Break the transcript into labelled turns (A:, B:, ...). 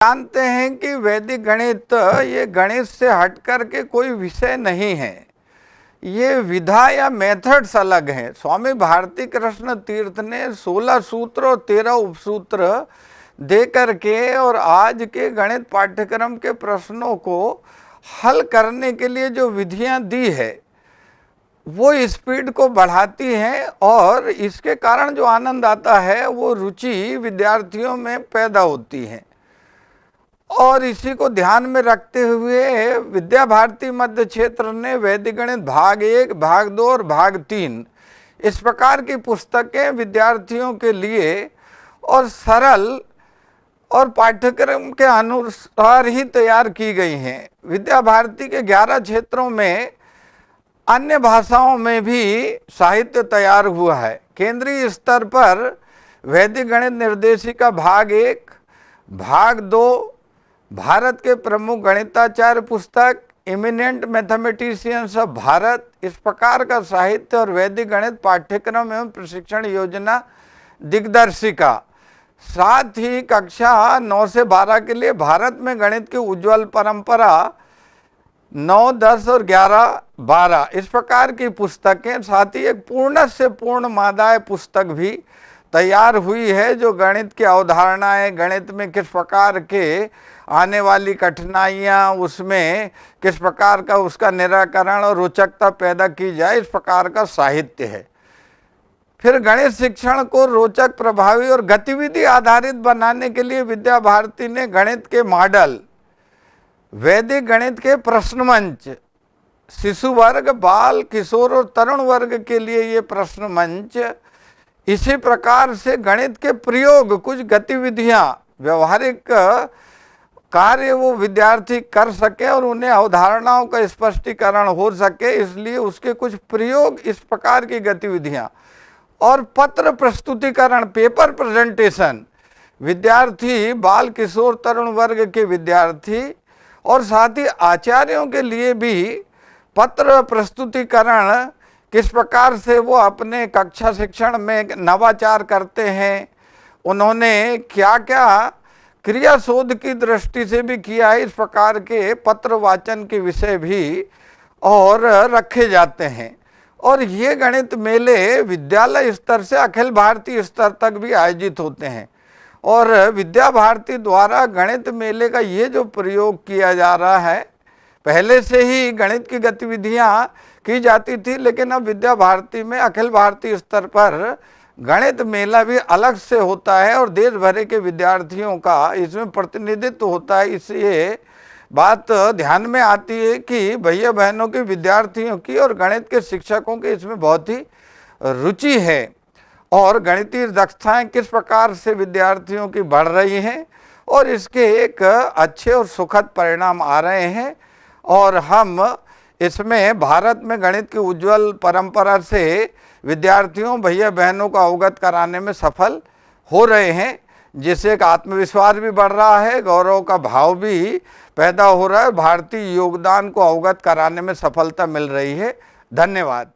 A: जानते हैं कि वैदिक गणित ये गणित से हट करके कोई विषय नहीं है, ये विधा या मेथड्स अलग हैं। स्वामी भारती कृष्ण तीर्थ ने 16 सूत्र और 13 उपसूत्र दे करके और आज के गणित पाठ्यक्रम के प्रश्नों को हल करने के लिए जो विधियां दी है वो स्पीड को बढ़ाती हैं और इसके कारण जो आनंद आता है वो रुचि विद्यार्थियों में पैदा होती है। और इसी को ध्यान में रखते हुए विद्या भारती मध्य क्षेत्र ने वैदिक गणित भाग 1, भाग 2 और भाग 3 इस प्रकार की पुस्तकें विद्यार्थियों के लिए और सरल और पाठ्यक्रम के अनुसार ही तैयार की गई हैं। विद्या भारती के 11 क्षेत्रों में अन्य भाषाओं में भी साहित्य तैयार हुआ है। केंद्रीय स्तर पर वैदिक गणित निर्देशिका भाग 1, भाग 2, भारत के प्रमुख गणिताचार्य पुस्तक इमिनेंट मैथमेटिशियंस ऑफ भारत, इस प्रकार का साहित्य और वैदिक गणित पाठ्यक्रम एवं प्रशिक्षण योजना दिग्दर्शिका, साथ ही कक्षा 9 से 12 के लिए भारत में गणित की उज्ज्वल परंपरा 9, 10 और 11, 12 इस प्रकार की पुस्तकें, साथ ही एक पूर्ण से पूर्ण मादाय पुस्तक भी तैयार हुई है जो गणित की अवधारणाएं, गणित में किस प्रकार के आने वाली कठिनाइयां, उसमें किस प्रकार का उसका निराकरण और रोचकता पैदा की जाए, इस प्रकार का साहित्य है। फिर गणित शिक्षण को रोचक, प्रभावी और गतिविधि आधारित बनाने के लिए विद्या भारती ने गणित के मॉडल, वैदिक गणित के प्रश्न मंच, शिशु वर्ग, बाल, किशोर और तरुण वर्ग के लिए ये प्रश्न मंच, इसी प्रकार से गणित के प्रयोग, कुछ गतिविधियां, व्यवहारिक कार्य वो विद्यार्थी कर सके और उन्हें अवधारणाओं का स्पष्टीकरण हो सके, इसलिए उसके कुछ प्रयोग, इस प्रकार की गतिविधियां और पत्र प्रस्तुतिकरण, पेपर प्रेजेंटेशन, विद्यार्थी, बाल, किशोर, तरुण वर्ग के विद्यार्थी और साथ ही आचार्यों के लिए भी पत्र प्रस्तुतिकरण, किस प्रकार से वो अपने कक्षा शिक्षण में नवाचार करते हैं, उन्होंने क्या क्या क्रिया शोध की दृष्टि से भी किया है, इस प्रकार के पत्र वाचन के विषय भी और रखे जाते हैं। और ये गणित मेले विद्यालय स्तर से अखिल भारतीय स्तर तक भी आयोजित होते हैं और विद्या भारती द्वारा गणित मेले का ये जो प्रयोग किया जा रहा है, पहले से ही गणित की गतिविधियां की जाती थी, लेकिन अब विद्या भारती में अखिल भारतीय स्तर पर गणित मेला भी अलग से होता है और देश भर के विद्यार्थियों का इसमें प्रतिनिधित्व होता है। इसलिए बात ध्यान में आती है कि भैया बहनों के, विद्यार्थियों की और गणित के शिक्षकों की इसमें बहुत ही रुचि है और गणितीय दक्षताएं किस प्रकार से विद्यार्थियों की बढ़ रही हैं और इसके एक अच्छे और सुखद परिणाम आ रहे हैं। और हम इसमें भारत में गणित की उज्जवल परंपरा से विद्यार्थियों, भैया बहनों को अवगत कराने में सफल हो रहे हैं, जिससे एक आत्मविश्वास भी बढ़ रहा है, गौरव का भाव भी पैदा हो रहा है, भारतीय योगदान को अवगत कराने में सफलता मिल रही है। धन्यवाद।